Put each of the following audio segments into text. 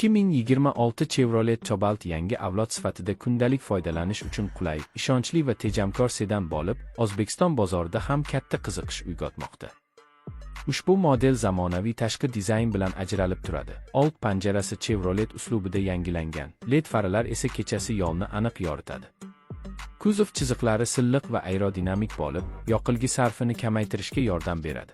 2026 Chevrolet Cobalt yangi avlod sifatida kundalik foydalanish uchun qulay, ishonchli va tejamkor sedan bo'lib, O'zbekiston bozorida ham katta qiziqish uyg'otmoqda. Ushbu model zamonaviy tashqi dizayn bilan ajralib turadi. Old panjarasi Chevrolet uslubida yangilangan, LED faralar esa kechasi yo'lni aniq yoritadi. Kuzov chiziqlari silliq va aerodinamik bo'lib, yoqilg'i sarfini kamaytirishga yordam beradi.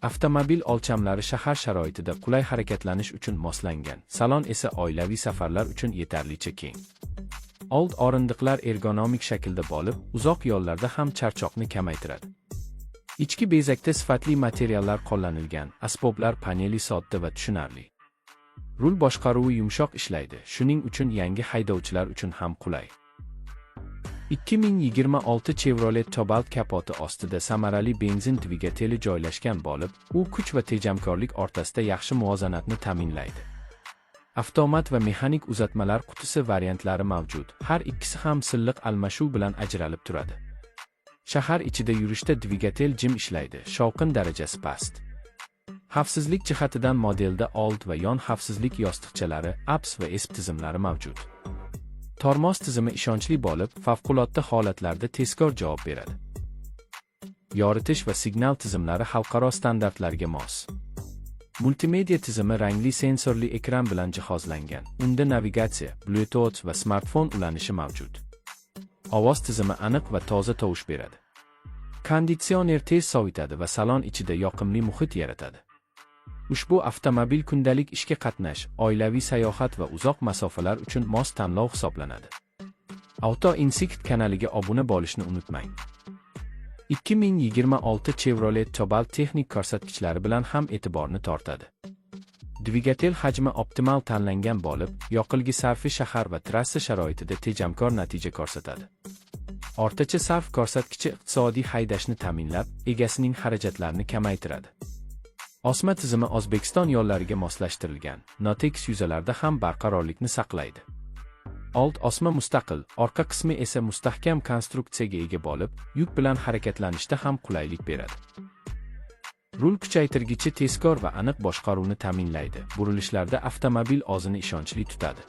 Avtomobil o'lchamlari shahar sharoitida qulay harakatlanish uchun moslangan, salon esa oilaviy safarlar uchun yetarlicha keng. Old o'rindiqlar ergonomik shaklda bo'lib, uzoq yo'llarda ham charchoqni kamaytiradi. Ichki bezakda sifatli materiallar qo'llanilgan, asboblar paneli sodda va tushunarli. Rul boshqaruvi yumshoq ishlaydi, shuning uchun yangi haydovchilar uchun ham qulay. 2026 Chevrolet Cobalt kapoti ostida samarali benzin dvigateli joylashgan bo'lib, u kuch va tejamkorlik o'rtasida yaxshi muvozanatni ta'minlaydi. Avtomat va mexanik uzatmalar qutisi variantlari mavjud, har ikkisi ham silliq almashuv bilan ajralib turadi. Shahar ichida yurishda dvigatel jim ishlaydi, shovqin darajasi past. Xavfsizlik jihatidan modelda old va yon xavfsizlik yostiqchalari, ABS va ESP tizimlari mavjud. Tormoz tizimi ishonchli bo'lib, favqulodda holatlarda tezkor javob beradi. Yoritish va signal tizimlari xalqaro standartlarga mos. Multimedia tizimi rangli sensorli ekran bilan jihozlangan. Unda navigatsiya, Bluetooth va smartfon ulanishi mavjud. Ovoz tizimi aniq va toza tovush beradi. Konditsioner tez sovitadi va salon ichida yoqimli muhit yaratadi. Ushbu avtomobil kundalik ishga qatnash, oilaviy sayohat va uzoq masofalar uchun mos tanlov hisoblanadi. Auto Instinct kanaliga obuna bo'lishni unutmang. 2026 Chevrolet Cobalt texnik ko'rsatkichlari bilan ham e'tiborni tortadi. Dvigatel hajmi optimal tanlangan bo'lib, yoqilg'i sarfi shahar va trassa sharoitida tejamkor natija ko'rsatadi. O'rtacha sarf ko'rsatkichi iqtisodiy haydashni ta'minlab, egasining xarajatlarini kamaytiradi. Osma tizimi O'zbekiston yo'llariga moslashtirilgan, Notex yuzalarda ham barqarorlikni saqlaydi. Old osma mustaqil, orqa qismi esa mustahkam konstruksiyaga ega bo'lib, yuk bilan harakatlanishda ham qulaylik beradi. Rul kuchaytirgichi tezkor va aniq boshqaruvni ta'minlaydi. Burilishlarda avtomobil o'zini ishonchli tutadi.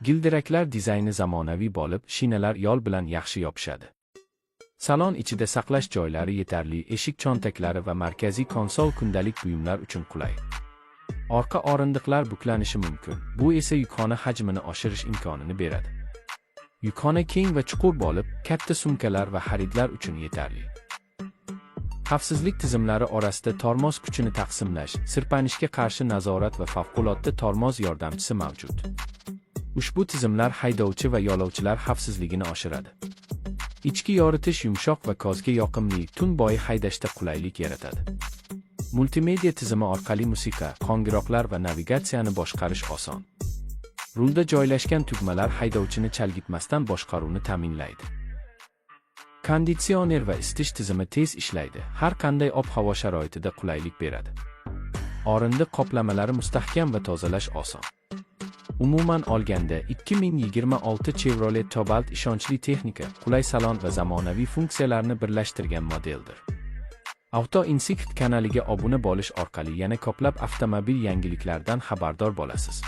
Gildiraklar dizayni zamonaviy bo'lib, shinalar yo'l bilan yaxshi yopishadi. Salon ichida saqlash joylari yetarli, eshik cho'ntaklari va markaziy konsol kundalik buyumlar uchun qulay. Orqa o'rindiqlar buklanishi mumkin. Bu esa yukxona hajmini oshirish imkonini beradi. Yukxona keng va chuqur bo'lib, katta sumkalar va xaridlar uchun yetarli. Xavfsizlik tizimlari orasida tormoz kuchini taqsimlash, sirpanishga qarshi nazorat va favqulodda tormoz yordamchisi mavjud. Ushbu tizimlar haydovchi va yo'lovchilar xavfsizligini oshiradi. Ichki yoritish yumshoq va ko'zga yoqimli, tun bo'yi haydashda qulaylik yaratadi. Multimedia tizimi orqali musiqa, qo'ng'iroqlar va navigatsiyani boshqarish oson. Rulda joylashgan tugmalar haydovchini chalgitmasdan boshqaruvni ta'minlaydi. Konditsioner va isitish tizimi tez ishlaydi, har qanday ob-havo sharoitida qulaylik beradi. O'rindiq qoplamalari mustahkam va tozalash oson. Umuman olganda, 2026 Chevrolet Cobalt ishonchli texnika, qulay salon va zamonaviy funksiyalarni birlashtirgan modeldir. Auto Instinct kanaliga obuna bo'lish orqali yana ko'plab avtomobil yangiliklaridan xabardor bo'lasiz.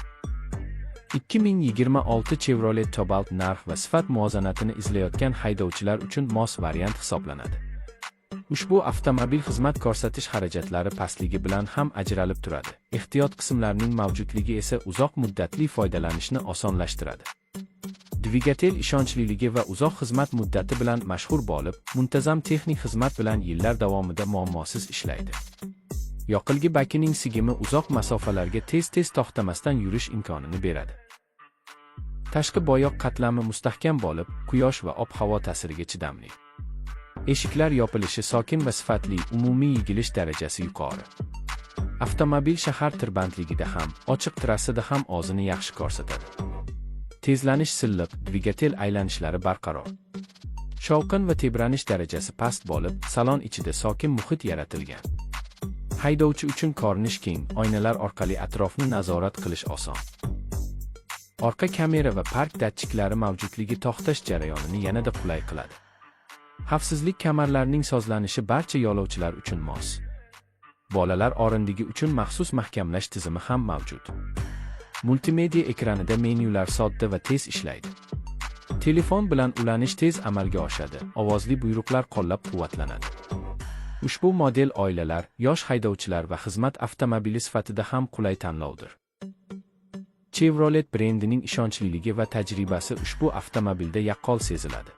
2026 Chevrolet Cobalt narx va sifat muvozanatini izlayotgan haydovchilar uchun mos variant hisoblanadi. Ushbu avtomobil xizmat ko'rsatish xarajatlari pastligi bilan ham ajralib turadi. Ehtiyot qismlarining mavjudligi esa uzoq muddatli foydalanishni osonlashtiradi. Dvigatel ishonchliligi va uzoq xizmat muddati bilan mashhur bo'lib, muntazam texnik xizmat bilan yillar davomida muammosiz ishlaydi. Yoqilg'i bakining sigimi uzoq masofalarga tez-tez to'xtamasdan yurish imkonini beradi. Tashqi bo'yoq qatlami mustahkam bo'lib, quyosh va ob-havo ta'siriga chidamli. Eshiklar yopilishi sokin va sifatli, umumiy yigilish darajasi yuqori. Avtomobil shahar tirbandligida ham, ochiq trassada ham o'zini yaxshi ko'rsatadi. Tezlanish silliq, dvigatel aylanishlari barqaror. Shovqin va tebranish darajasi past bo'lib, salon ichida sokin muhit yaratilgan. Haydovchi uchun ko'rinish keng, oynalar orqali atrofni nazorat qilish oson. Orqa kamera va park datchiklari mavjudligi to'xtash jarayonini yanada qulay qiladi. Xavfsizlik kamarlarining sozlanishi barcha yo'lovchilar uchun mos. Bolalar o'rindigi uchun maxsus mahkamlash tizimi ham mavjud. Multimedia ekranida menyular sodda va tez ishlaydi. Telefon bilan ulanish tez amalga oshadi, ovozli buyruqlar qo'llab-quvvatlanadi. Ushbu model oilalar, yosh haydovchilar va xizmat avtomobili sifatida ham qulay tanlovdir. Chevrolet brendining ishonchliligi va tajribasi ushbu avtomobilda yaqqol seziladi.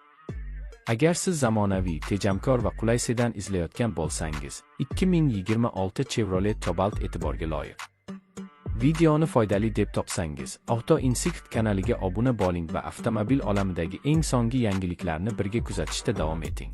Agar siz zamonaviy, tejamkor va qulay sedan izlayotgan bo'lsangiz, 2026 Chevrolet Cobalt e'tiborga loyiq. Videoni foydali deb topsangiz, Auto Instinct kanaliga obuna bo'ling va avtomobil olamidagi eng so'nggi yangiliklarni birga kuzatishda davom eting.